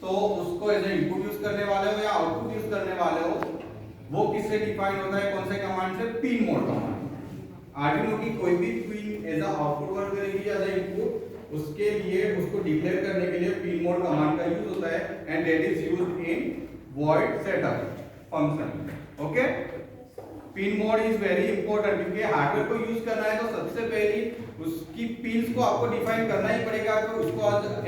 तो उसको as a input use करने वाले हो या आउटपुट यूज करने वाले हो, वो किससे डिफाइन होता है, कौन से कमांड से, पिन मोड कमांड। आर्डिनो की कोई भी pin as a output work करेगी एज अ इनपुट, उसके लिए उसको डिक्लेयर करने के लिए पिन मोड कमांड का यूज होता है and that is used in void setup function. Okay, pin mode is very important क्योंकि हार्डवेयर को यूज करना है तो सबसे पहले उसकी पिन्स को आपको डिफाइन करना ही पड़ेगा, तो उसको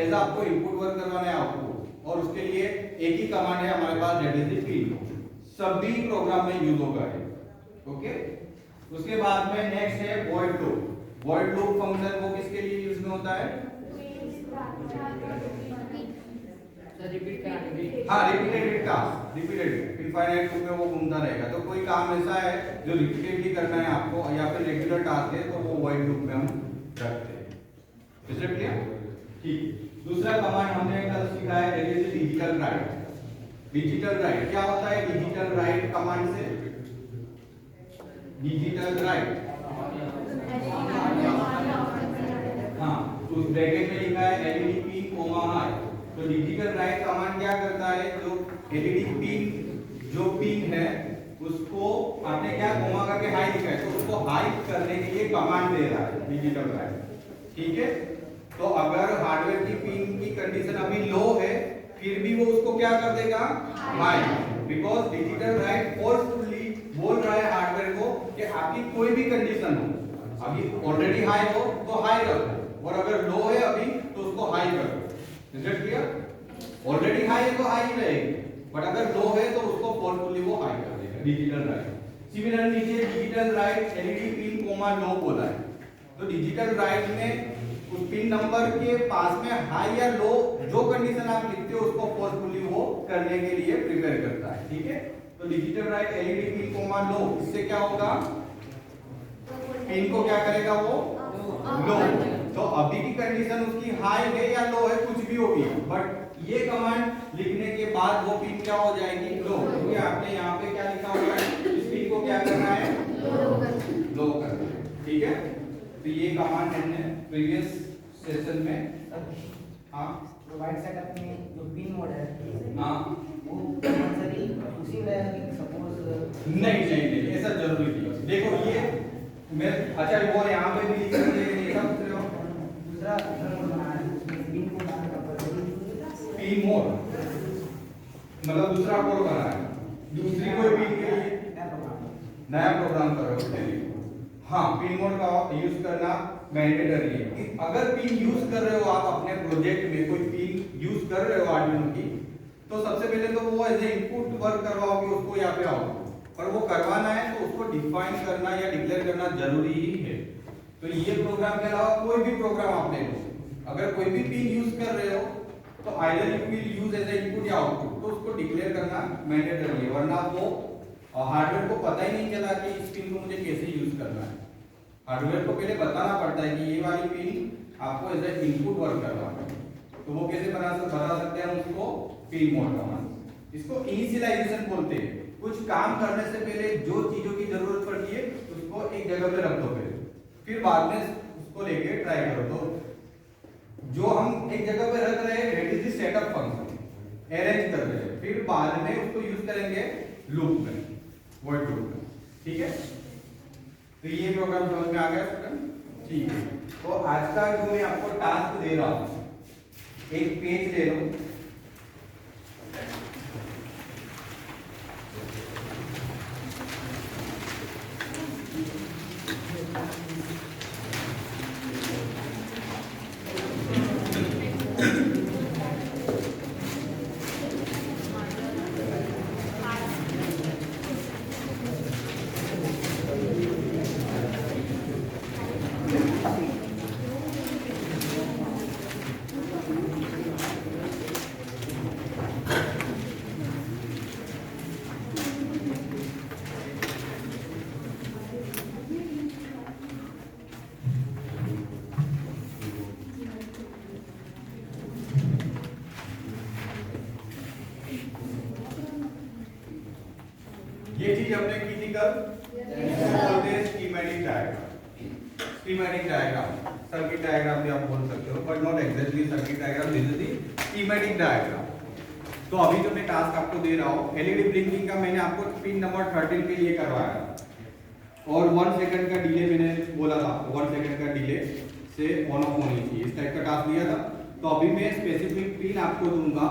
एज आपको इनपुट वर्क करवाना है आउटपुट, और उसके लिए एक ही कमांड है हमारे पास, दैट इज द पिन। सभी प्रोग्राम में यूज होगा है। ओके, उसके बाद में नेक्स्ट है void loop। void loop function वो किसके लिए यूज में होता है, हाँ repeated task, repeated infinite loop में वो घूमता रहेगा। तो कोई काम ऐसा है जो रिपीटेडली करना है आपको या फिर रेगुलर टास्क है तो वो void लूप में हम रखते हैं। Is it clear? ठीक। दूसरा कमांड हमने कल सीखा है, that is digital right. Digital right क्या होता है, डिजिटल राइट कमांड से डिजिटल राइट, हाँ उस ब्रैकेट में लिखा है एलईडी पिन कोमा हाई। तो डिजिटल राइट कमांड क्या करता है, जो एलईडी पिन जो पिन है उसको आपने क्या कोमा करके हाई लिखा है, तो उसको हाई करने के लिए कमांड दे रहा है डिजिटल राइट। ठीक है, तो अगर हार्डवेयर की पिन की कंडीशन अभी लो है फिर भी वो उसको क्या कर देगा, high, because digital right forcefully बोल रहा है हार्डवेयर को कि आपकी कोई भी कंडीशन हो, अभी ऑलरेडी हाई हो तो हाई रखो, और अगर लो है अभी तो उसको हाई करो। Is it clear? Already high है तो हाई रहेगी, बट अगर लो है तो उसको फोर्सफुली वो हाई कर देगा, डिजिटल राइट। सिमिलरली नीचे digital write LED pin comma low बोला है, तो डिजिटल राइट में उस पिन नंबर के पास में हाई या लो जो कंडीशन आप लिखते हो उसको फोर्सफुली वो करने के लिए प्रिपेयर करता है। ठीक है, तो digital write LED pin comma low, इससे क्या होगा, पिन को क्या करेगा वो लो। तो अभी की कंडीशन उसकी हाई है या लो है, कुछ भी होगी, बट ये कमांड लिखने के बाद वो पिन क्या हो जाएगी, लो, क्योंकि आपने यहाँ पे क्या लिखा हुआ है, इस पिन को क्या करना है, लो करना है। ठीक है, तो ये कमांड हमने प्रीवियस सेशन में, हाँ प्रोवाइड सेटअप में जो पिन मोड है, हाँ वो कंपलसरी उसी में है कि सपोज नहीं नहीं नहीं ऐसा जरूरी नहीं। देखो ये मैं अच्छा वो यहाँ पे भी लिख रहे हैं, ऐसा पूछ रहे हो, दूसरा मोड बना है उसमें पिन को डालना कंपलसरी, पिन मोड मतलब दूसरा कोड बना है, दूसरी कोई पिन के लिए नया प्रोग्राम करो उसके लिए। हाँ, पिन मोड का यूज करना मैंडेटरी है। अगर पिन यूज कर रहे हो आप अपने प्रोजेक्ट में, कोई पिन यूज कर रहे हो आर्डिनो की, तो सबसे पहले तो वो एज ए इनपुट वर्क करवाओगे उसको यहाँ पे आओ, पर वो करवाना है तो उसको डिफाइन करना या डिक्लेयर करना जरूरी ही है। तो ये प्रोग्राम के अलावा कोई भी प्रोग्राम आप ले लो, अगर कोई भी पिन यूज कर रहे हो तो either you will use as a input या आउटपुट, तो उसको डिक्लेयर करना मैंडेटरी है, वरना वो हार्डवेयर को पता ही नहीं चला कि इस पिन को मुझे कैसे यूज करना है। हार्डवेयर को पहले बताना पड़ता है कि ये वाली पिन आपको एज ए इनपुट वर्क करवाना है, तो वो कैसे बता सकते हैं उसको, पिन मोड कमांड। इसको इनिशियलाइजेशन बोलते हैं। कुछ काम करने से पहले जो चीजों की जरूरत पड़ती है उसको एक जगह पे रख दो पहले, फिर बाद में उसको लेके ट्राई करो। तो जो हम एक जगह पे रख रहे हैं that is the setup function, arrange कर रहे हैं, फिर बाद में उसको यूज करेंगे लूप में, void लूप में। ठीक है, तो ये प्रोग्राम समझ में आ गया स्टूडेंट? ठीक है, तो आज का जो मैं आपको टास्क दे रहा हूं, एक पेज ले लो, ये चीज हमने की थी कब, बोलते हैं schematic diagram. Schematic diagram, circuit diagram भी आप बोल सकते हो, but not exactly circuit diagram, this is the schematic diagram. तो अभी जो मैं टास्क आपको दे रहा हूँ एलईडी ब्लिंकिंग का, मैंने आपको पिन नंबर 13 के लिए करवाया और 1 सेकंड का डिले मैंने बोला था, 1 सेकंड का डिले से ऑन ऑफ होनी चाहिए, इस टाइप का टास्क दिया था। तो अभी मैं स्पेसिफिक पिन आपको दूंगा